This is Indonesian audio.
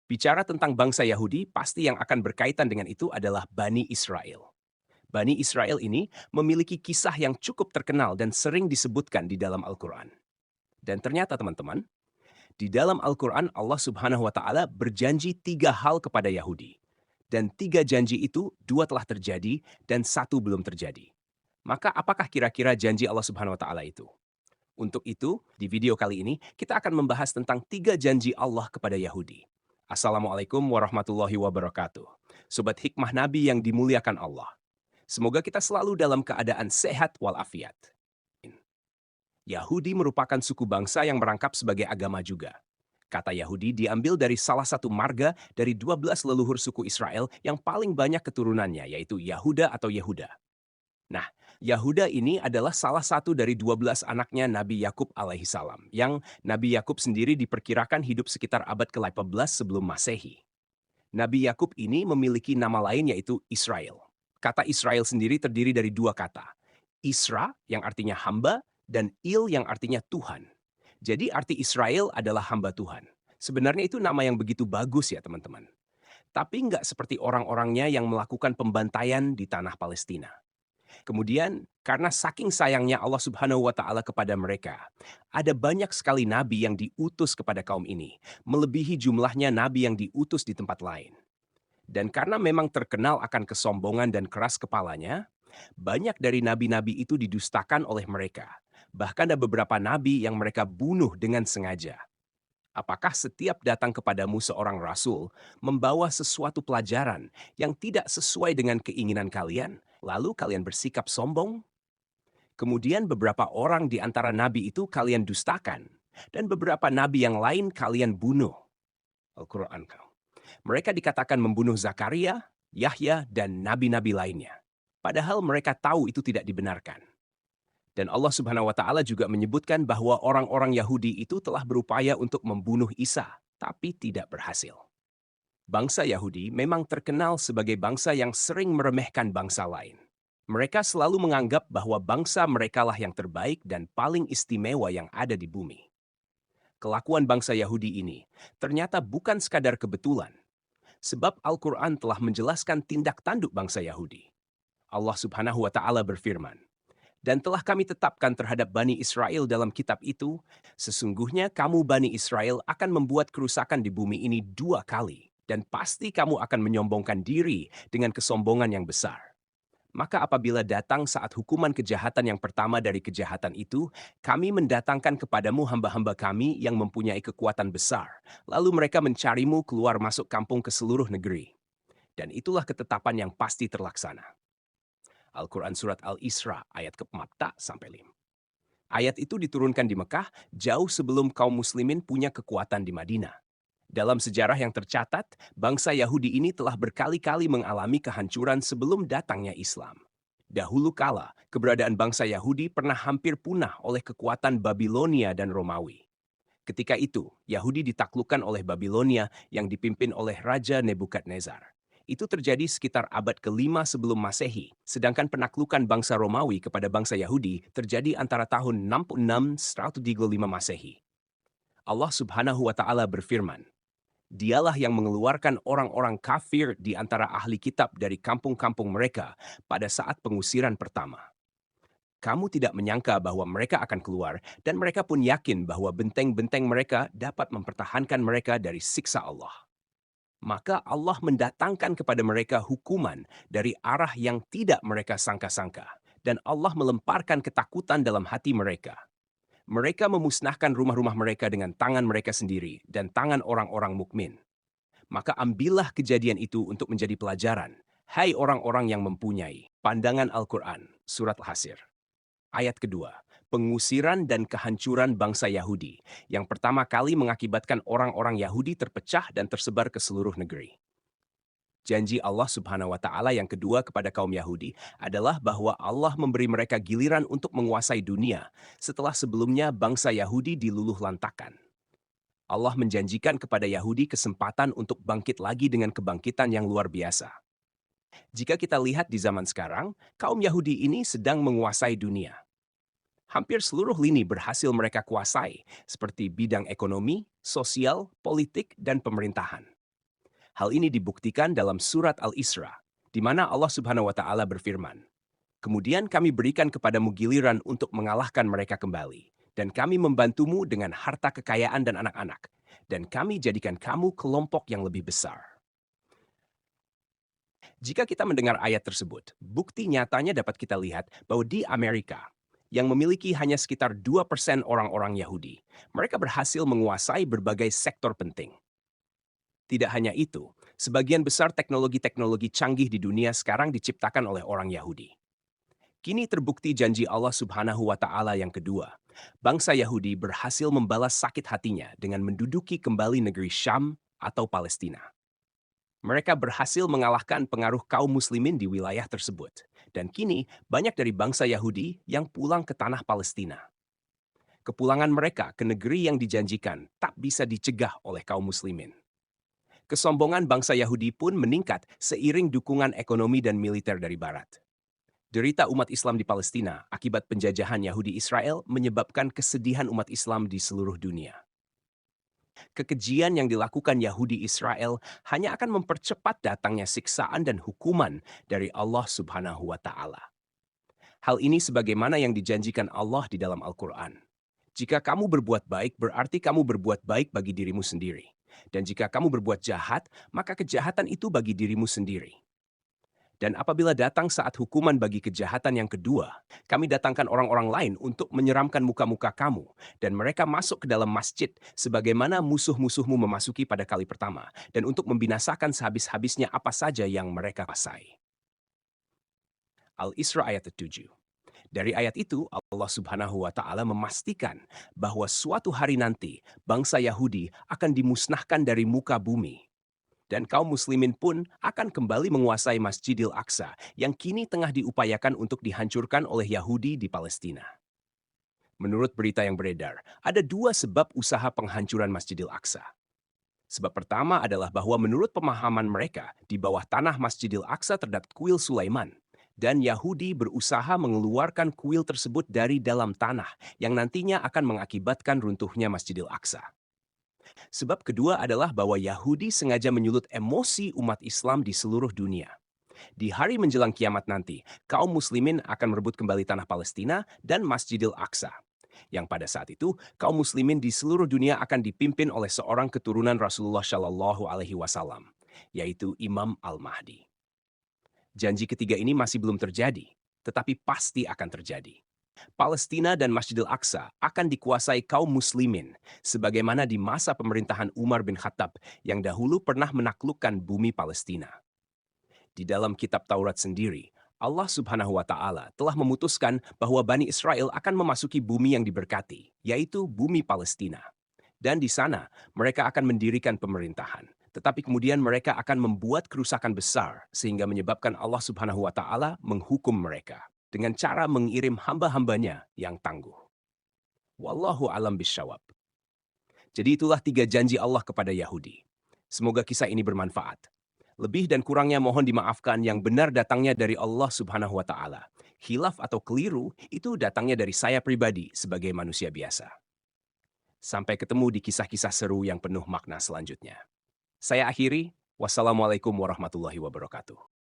Bicara tentang bangsa Yahudi, pasti yang akan berkaitan dengan itu adalah Bani Israel. Bani Israel ini memiliki kisah yang cukup terkenal dan sering disebutkan di dalam Al-Quran. Dan ternyata teman-teman, di dalam Al-Quran Allah Subhanahu wa Ta'ala berjanji 3 hal kepada Yahudi. Dan 3 janji itu, 2 telah terjadi dan 1 belum terjadi. Maka apakah kira-kira janji Allah Subhanahu wa Ta'ala itu? Untuk itu, di video kali ini kita akan membahas tentang 3 janji Allah kepada Yahudi. Assalamualaikum warahmatullahi wabarakatuh. Sobat Hikmah Nabi yang dimuliakan Allah. Semoga kita selalu dalam keadaan sehat walafiat. Yahudi merupakan suku bangsa yang merangkap sebagai agama juga. Kata Yahudi diambil dari salah satu marga dari 12 leluhur suku Israel yang paling banyak keturunannya, yaitu Yahuda atau Yehuda. Nah, Yahuda ini adalah salah satu dari 12 anaknya Nabi Yakub alaihissalam, yang Nabi Yakub sendiri diperkirakan hidup sekitar abad ke-18 sebelum Masehi. Nabi Yakub ini memiliki nama lain yaitu Israel. Kata Israel sendiri terdiri dari 2 kata. Isra yang artinya hamba dan Il yang artinya Tuhan. Jadi arti Israel adalah hamba Tuhan. Sebenarnya itu nama yang begitu bagus ya teman-teman. Tapi nggak seperti orang-orangnya yang melakukan pembantaian di tanah Palestina. Kemudian, karena saking sayangnya Allah Subhanahu wa Ta'ala kepada mereka, ada banyak sekali nabi yang diutus kepada kaum ini, melebihi jumlahnya nabi yang diutus di tempat lain. Dan karena memang terkenal akan kesombongan dan keras kepalanya, banyak dari nabi-nabi itu didustakan oleh mereka. Bahkan ada beberapa nabi yang mereka bunuh dengan sengaja. Apakah setiap datang kepadamu seorang rasul membawa sesuatu pelajaran yang tidak sesuai dengan keinginan kalian, lalu kalian bersikap sombong? Kemudian beberapa orang di antara nabi itu kalian dustakan, dan beberapa nabi yang lain kalian bunuh. Al-Quran. Mereka dikatakan membunuh Zakaria, Yahya, dan nabi-nabi lainnya. Padahal mereka tahu itu tidak dibenarkan. Dan Allah Subhanahu wa Ta'ala juga menyebutkan bahwa orang-orang Yahudi itu telah berupaya untuk membunuh Isa, tapi tidak berhasil. Bangsa Yahudi memang terkenal sebagai bangsa yang sering meremehkan bangsa lain. Mereka selalu menganggap bahwa bangsa merekalah yang terbaik dan paling istimewa yang ada di bumi. Kelakuan bangsa Yahudi ini ternyata bukan sekadar kebetulan, sebab Al-Quran telah menjelaskan tindak tanduk bangsa Yahudi. Allah Subhanahu wa Ta'ala berfirman, "Dan telah kami tetapkan terhadap Bani Israel dalam kitab itu, sesungguhnya kamu Bani Israel akan membuat kerusakan di bumi ini 2 kali, dan pasti kamu akan menyombongkan diri dengan kesombongan yang besar. Maka apabila datang saat hukuman kejahatan yang pertama dari kejahatan itu, kami mendatangkan kepadamu hamba-hamba kami yang mempunyai kekuatan besar, lalu mereka mencarimu keluar masuk kampung ke seluruh negeri. Dan itulah ketetapan yang pasti terlaksana." Al-Quran Surat Al-Isra ayat ke-4 sampai 5. Ayat itu diturunkan di Mekah jauh sebelum kaum muslimin punya kekuatan di Madinah. Dalam sejarah yang tercatat, bangsa Yahudi ini telah berkali-kali mengalami kehancuran sebelum datangnya Islam. Dahulu kala, keberadaan bangsa Yahudi pernah hampir punah oleh kekuatan Babilonia dan Romawi. Ketika itu, Yahudi ditaklukkan oleh Babilonia yang dipimpin oleh Raja Nebukadnezar. Itu terjadi sekitar abad ke-5 sebelum Masehi, sedangkan penaklukan bangsa Romawi kepada bangsa Yahudi terjadi antara tahun 66-135 Masehi. Allah Subhanahu wa Ta'ala berfirman, "Dialah yang mengeluarkan orang-orang kafir di antara ahli kitab dari kampung-kampung mereka pada saat pengusiran pertama. Kamu tidak menyangka bahwa mereka akan keluar, dan mereka pun yakin bahwa benteng-benteng mereka dapat mempertahankan mereka dari siksa Allah. Maka Allah mendatangkan kepada mereka hukuman dari arah yang tidak mereka sangka-sangka, dan Allah melemparkan ketakutan dalam hati mereka. Mereka memusnahkan rumah-rumah mereka dengan tangan mereka sendiri dan tangan orang-orang mukmin. Maka ambillah kejadian itu untuk menjadi pelajaran, hai orang-orang yang mempunyai pandangan Al-Quran, Surat Al-Hasr." Ayat kedua, pengusiran dan kehancuran bangsa Yahudi, yang pertama kali mengakibatkan orang-orang Yahudi terpecah dan tersebar ke seluruh negeri. Janji Allah Subhanahu wa Ta'ala yang kedua kepada kaum Yahudi adalah bahwa Allah memberi mereka giliran untuk menguasai dunia setelah sebelumnya bangsa Yahudi diluluh lantakan. Allah menjanjikan kepada Yahudi kesempatan untuk bangkit lagi dengan kebangkitan yang luar biasa. Jika kita lihat di zaman sekarang, kaum Yahudi ini sedang menguasai dunia. Hampir seluruh lini berhasil mereka kuasai, seperti bidang ekonomi, sosial, politik, dan pemerintahan. Hal ini dibuktikan dalam surat Al-Isra, di mana Allah Subhanahu wa Ta'ala berfirman, "Kemudian kami berikan kepadamu giliran untuk mengalahkan mereka kembali, dan kami membantumu dengan harta kekayaan dan anak-anak, dan kami jadikan kamu kelompok yang lebih besar." Jika kita mendengar ayat tersebut, bukti nyatanya dapat kita lihat bahwa di Amerika, yang memiliki hanya sekitar 2% orang-orang Yahudi, mereka berhasil menguasai berbagai sektor penting. Tidak hanya itu, sebagian besar teknologi-teknologi canggih di dunia sekarang diciptakan oleh orang Yahudi. Kini terbukti janji Allah Subhanahu wa Ta'ala yang kedua. Bangsa Yahudi berhasil membalas sakit hatinya dengan menduduki kembali negeri Syam atau Palestina. Mereka berhasil mengalahkan pengaruh kaum muslimin di wilayah tersebut. Dan kini banyak dari bangsa Yahudi yang pulang ke tanah Palestina. Kepulangan mereka ke negeri yang dijanjikan tak bisa dicegah oleh kaum muslimin. Kesombongan bangsa Yahudi pun meningkat seiring dukungan ekonomi dan militer dari Barat. Derita umat Islam di Palestina akibat penjajahan Yahudi Israel menyebabkan kesedihan umat Islam di seluruh dunia. Kekejian yang dilakukan Yahudi Israel hanya akan mempercepat datangnya siksaan dan hukuman dari Allah Subhanahu wa Ta'ala. Hal ini sebagaimana yang dijanjikan Allah di dalam Al-Quran. Jika kamu berbuat baik, berarti kamu berbuat baik bagi dirimu sendiri. Dan jika kamu berbuat jahat, maka kejahatan itu bagi dirimu sendiri. Dan apabila datang saat hukuman bagi kejahatan yang kedua, kami datangkan orang-orang lain untuk menyeramkan muka-muka kamu, dan mereka masuk ke dalam masjid sebagaimana musuh-musuhmu memasuki pada kali pertama, dan untuk membinasakan sehabis-habisnya apa saja yang mereka kuasai. Al-Isra ayat 7. Dari ayat itu, Allah Subhanahu wa Ta'ala memastikan bahwa suatu hari nanti bangsa Yahudi akan dimusnahkan dari muka bumi. Dan kaum muslimin pun akan kembali menguasai Masjidil Aqsa yang kini tengah diupayakan untuk dihancurkan oleh Yahudi di Palestina. Menurut berita yang beredar, ada dua sebab usaha penghancuran Masjidil Aqsa. Sebab pertama adalah bahwa menurut pemahaman mereka, di bawah tanah Masjidil Aqsa terdapat kuil Sulaiman, dan Yahudi berusaha mengeluarkan kuil tersebut dari dalam tanah yang nantinya akan mengakibatkan runtuhnya Masjidil Aqsa. Sebab kedua adalah bahwa Yahudi sengaja menyulut emosi umat Islam di seluruh dunia. Di hari menjelang kiamat nanti, kaum muslimin akan merebut kembali tanah Palestina dan Masjidil Aqsa. Yang pada saat itu, kaum muslimin di seluruh dunia akan dipimpin oleh seorang keturunan Rasulullah Shallallahu Alaihi Wasallam, yaitu Imam Al-Mahdi. Janji ketiga ini masih belum terjadi, tetapi pasti akan terjadi. Palestina dan Masjidil Aqsa akan dikuasai kaum muslimin, sebagaimana di masa pemerintahan Umar bin Khattab yang dahulu pernah menaklukkan bumi Palestina. Di dalam kitab Taurat sendiri, Allah Subhanahu wa Ta'ala telah memutuskan bahwa Bani Israel akan memasuki bumi yang diberkati, yaitu bumi Palestina. Dan di sana mereka akan mendirikan pemerintahan. Tetapi kemudian mereka akan membuat kerusakan besar sehingga menyebabkan Allah Subhanahu wa Ta'ala menghukum mereka dengan cara mengirim hamba-hambanya yang tangguh. Wallahu alam bisyawab. Jadi itulah 3 janji Allah kepada Yahudi. Semoga kisah ini bermanfaat. Lebih dan kurangnya mohon dimaafkan, yang benar datangnya dari Allah Subhanahu wa Ta'ala. Khilaf atau keliru itu datangnya dari saya pribadi sebagai manusia biasa. Sampai ketemu di kisah-kisah seru yang penuh makna selanjutnya. Saya akhiri, wassalamualaikum warahmatullahi wabarakatuh.